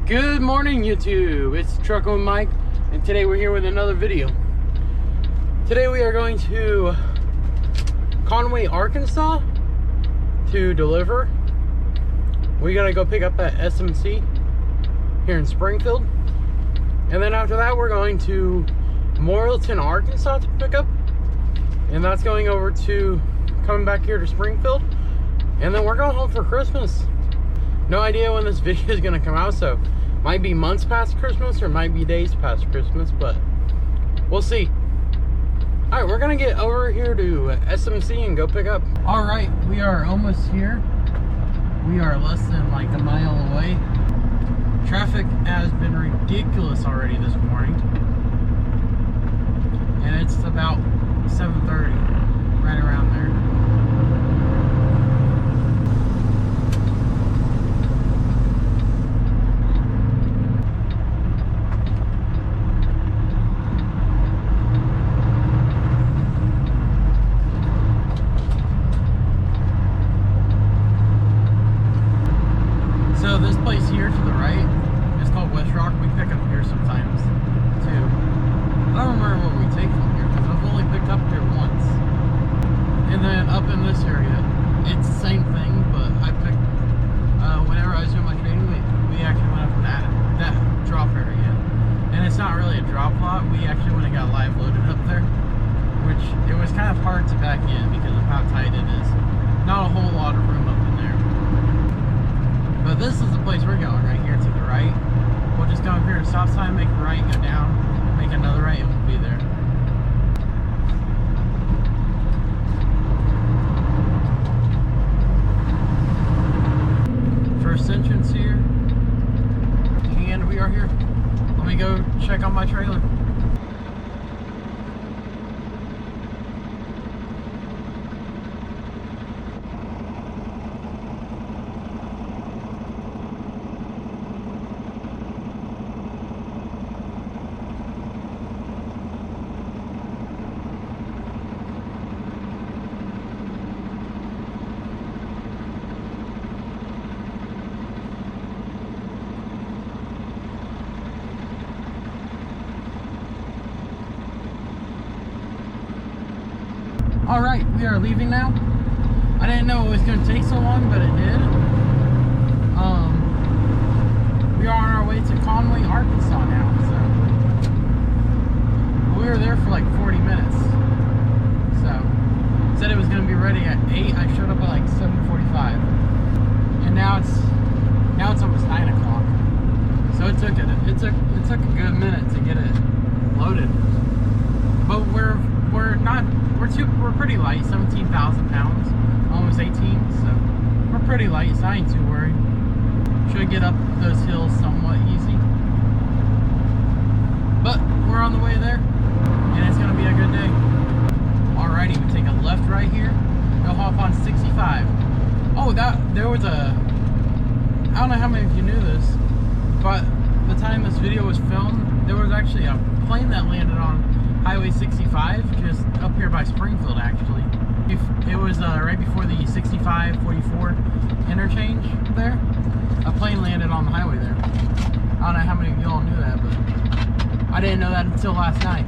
Good morning, YouTube. It's Truckin' with Mike, and today we're here with another video. Today we are going to Conway, Arkansas to deliver. We gotta go pick up at SMC here in Springfield, and then after that we're going to Morrilton, Arkansas to pick up, and that's going over to coming back here to Springfield, and then we're going home for Christmas. No idea when this video is gonna come out, so might be months past Christmas or might be days past Christmas, but we'll see. All right, we're gonna get over here to SMC and go pick up. All right, we are almost here. We are less than like a mile away. Traffic has been ridiculous already this morning, and it's about 7:30, right around there. So this place here to the right is called West Rock. We pick up here sometimes too. I don't remember what we take from here because I've only picked up here once. And then up in this area, it's the same thing, but I picked, whenever I was doing my training, we actually went up to that drop area. And it's not really a drop lot. We actually went and got live loaded up there, which it was kind of hard to back in because of how tight it is. Not a whole lot of room up in there. But this is the place we're going, right here to the right. We'll just go up here to stop sign, make a right, go down, make another right, and we'll be there. First entrance here. And we are here. Let me go check on my trailer. All right, we are leaving now. I didn't know it was going to take so long, but it did. We are on our way to Conway, Arkansas now. So we were there for like 40 minutes. So said it was going to be ready at 8. I showed up at like 7:45, and now it's almost 9 o'clock. So it took a good minute to get it loaded. But we're pretty light, 17,000 pounds, almost 18, so we're pretty light, so I ain't too worried. Should get up those hills somewhat easy. But we're on the way there, and it's gonna be a good day. Alrighty, we take a left right here, go hop on 65. Oh, there was I don't know how many of you knew this, but the time this video was filmed, there was actually a plane that landed on Highway 65, just up here by Springfield actually. It was right before the 65-44 interchange there. A plane landed on the highway there. I don't know how many of y'all knew that, but I didn't know that until last night.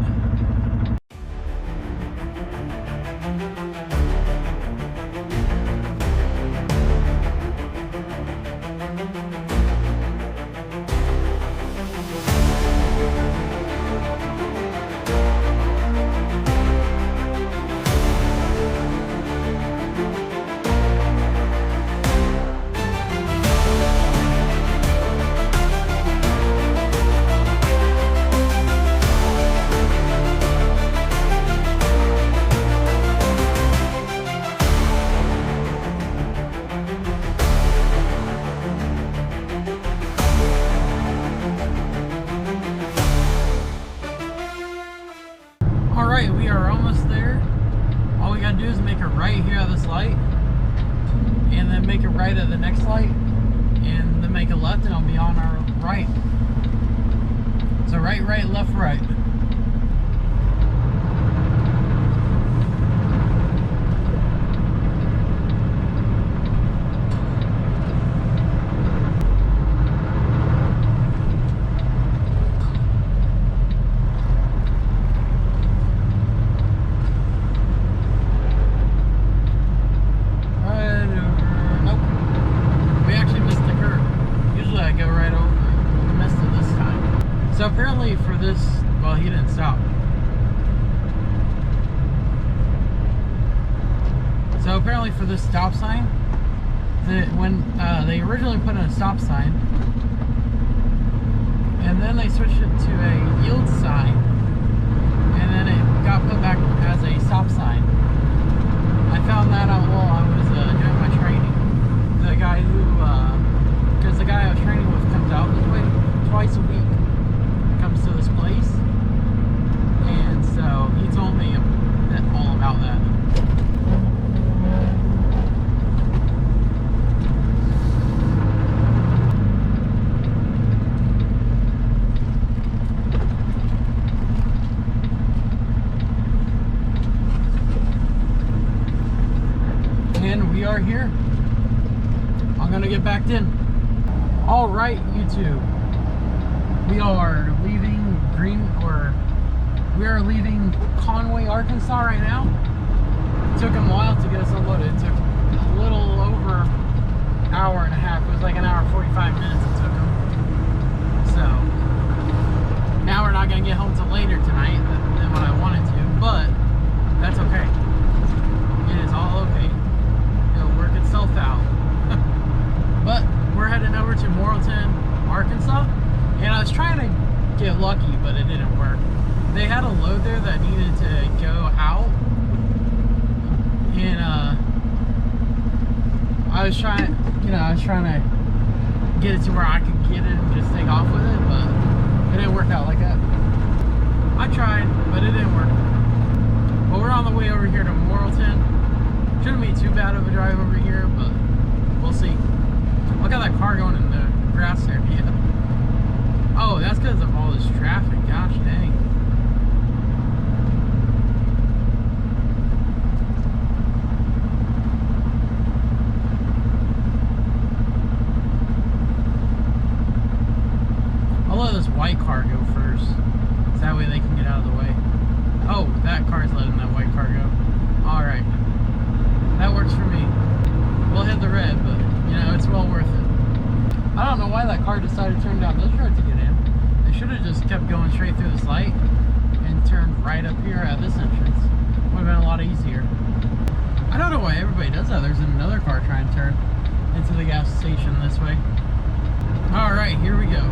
Alright, we are almost there. All we gotta do is make a right here at this light, and then make a right at the next light, and then make a left, and I'll be on our right. So right, right, left, right. So apparently for this, well, he didn't stop. So apparently for this stop sign, when they originally put in a stop sign, and then they switched it to a yield sign, and then it got put back as a stop sign. I found that out while I was doing my training. The guy who, because the guy I was training with comes out this way twice a week, comes to this place, and so he told me all about that. And we are here. I'm gonna get backed in. All right, YouTube. We are leaving we are leaving Conway, Arkansas right now. It took him a while to get us unloaded. It took a little over an hour and a half. It was like an hour and 45 minutes it took him. So now we're not gonna get home till later tonight than what I wanted to, but that's okay. It is all okay. It'll work itself out. But we're heading over to Morrilton, Arkansas, and I was trying to get lucky, but it didn't work. They had a load there that needed to go out, and I was trying to get it to where I could get it and just take off with it, but it didn't work out like that. I tried, but it didn't work. Well, we're on the way over here to Morrilton. Shouldn't be too bad of a drive over here, but we'll see. Look at that car going in the grass there. Yeah. Oh, that's because of all this traffic. Gosh dang. I'll let this white car go first, so that way they can get out of the way. Oh, that car's letting that white car go. Alright. That works for me. We'll hit the red, but, you know, it's well worth it. I don't know why that car decided to turn down this road to get in. They should have just kept going straight through this light and turned right up here at this entrance. Would have been a lot easier. I don't know why everybody does that. There's another car trying to turn into the gas station this way. Alright, here we go.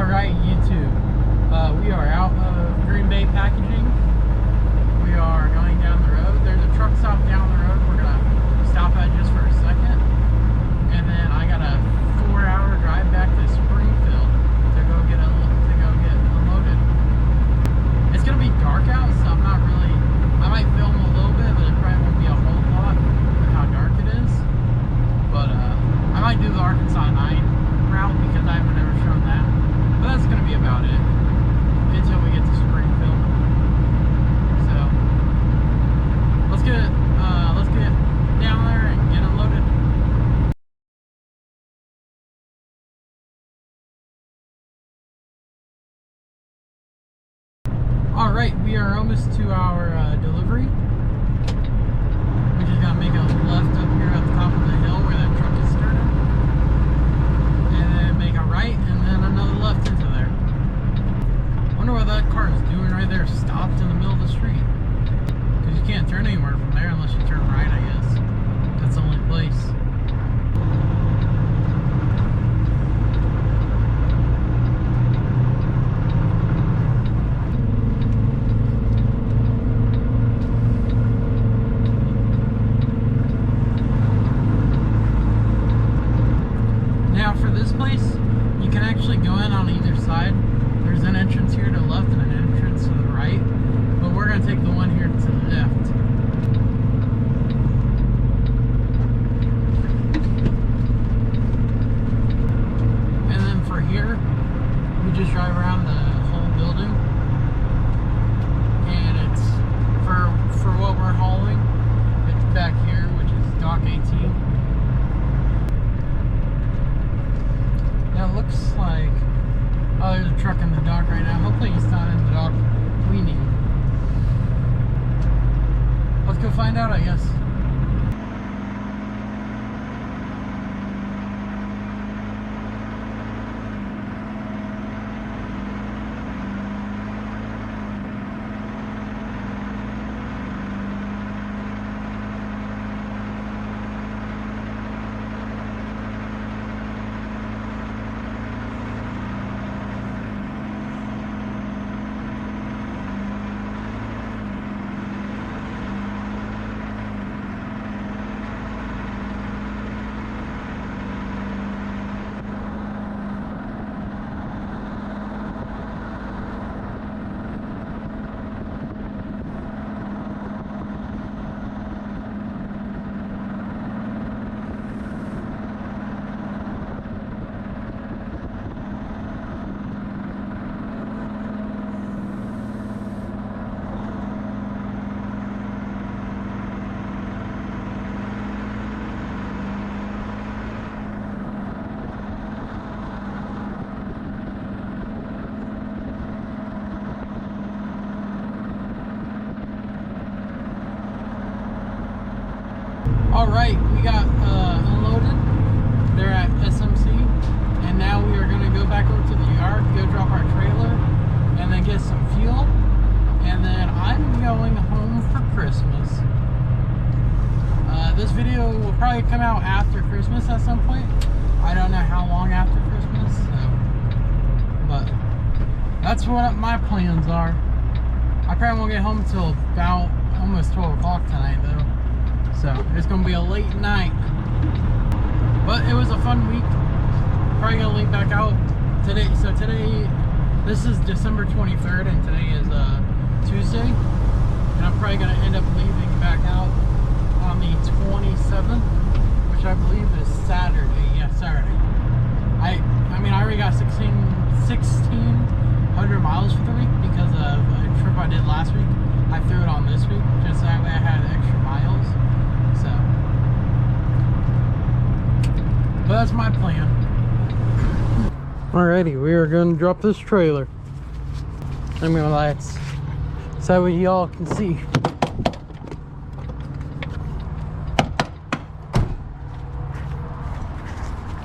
Alright, YouTube. We are out of Green Bay Packaging. We are going down the road. There's a truck stop down the road we're going to stop at just for a second. And then I got a 4-hour drive back to Springfield to go get unloaded. It's going to be dark out, so I'm not really... I might film a little bit, but it probably won't be a whole lot with how dark it is. But I might do the Arkansas 9 route because I've never shown that. But that's going to be about it until we get to Springfield. So let's get down there and get unloaded. All right, we are almost to our delivery. We just gotta make a left up here at the top of the hill where that truck is turning, and then make a right, and then another left into there. Wonder what that car is doing right there, stopped in the middle of the street. Because you can't turn anywhere from there unless you turn right, I guess. That's the only place. Now for this place, you can actually go in on either side. There's an entrance here to the left and an entrance to the right, but we're going to take the one here to the left. And then for here, we just drive around the whole building, and it's for what we're hauling, it's back here, which is dock 18. Now it looks like, oh, there's a truck in the dock right now. Hopefully he's not in the dock we need. Let's go find out, I guess. Alright, we got unloaded. They're at SMC, and now we are going to go back over to the yard, go drop our trailer, and then get some fuel, and then I'm going home for Christmas. This video will probably come out after Christmas at some point. I don't know how long after Christmas, so, but that's what my plans are. I probably won't get home until about almost 12 o'clock tonight, though. So it's gonna be a late night, but it was a fun week. Probably gonna leave back out today. So today, this is December 23rd, and today is Tuesday, and I'm probably gonna end up leaving back out on the 27th, which I believe is Saturday. Yeah, Saturday. I mean, I already got 1,600 miles for the week because of a trip I did last week. I threw it on this week just that way I had extra miles. So, but that's my plan. Alrighty, we are going to drop this trailer. I'm going to lights so that way y'all can see.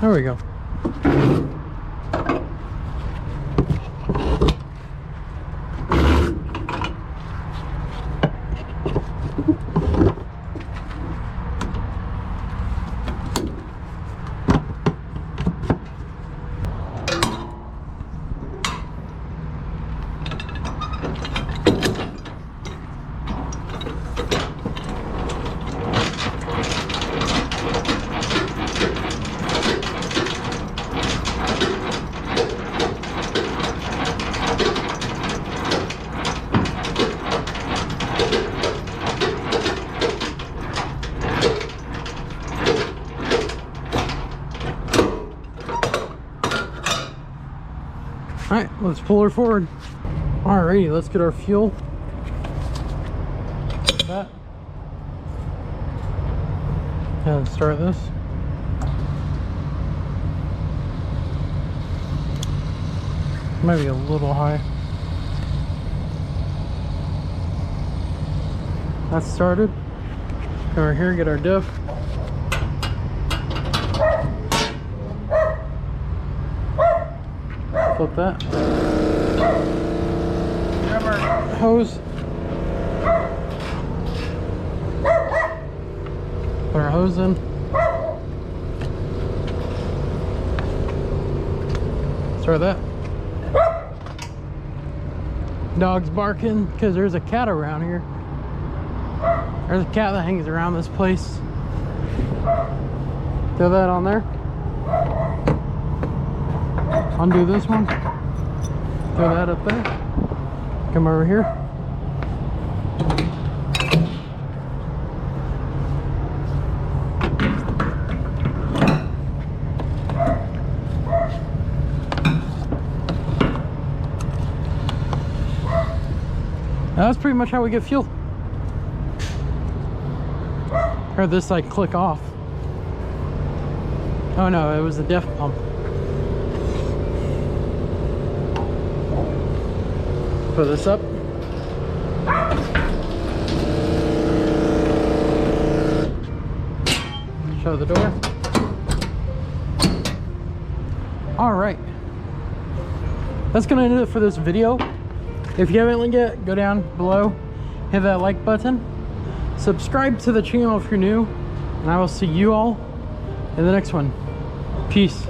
There we go. let's pull her forward. Alrighty, let's get our fuel. Like that. And start this. Might be a little high. That's started. Come over here, get our diff. Flip that. Grab our hose. Put our hose in. Start that. Dog's barking because there's a cat around here. There's a cat that hangs around this place. Throw that on there. Undo this one. Throw that up there. Come over here. That's pretty much how we get fuel. Or this like click off. Oh no, it was the diff pump. Put this up. Shut the door. All right. That's gonna end it for this video. If you haven't yet, go down below, hit that like button, subscribe to the channel if you're new, and I will see you all in the next one. Peace.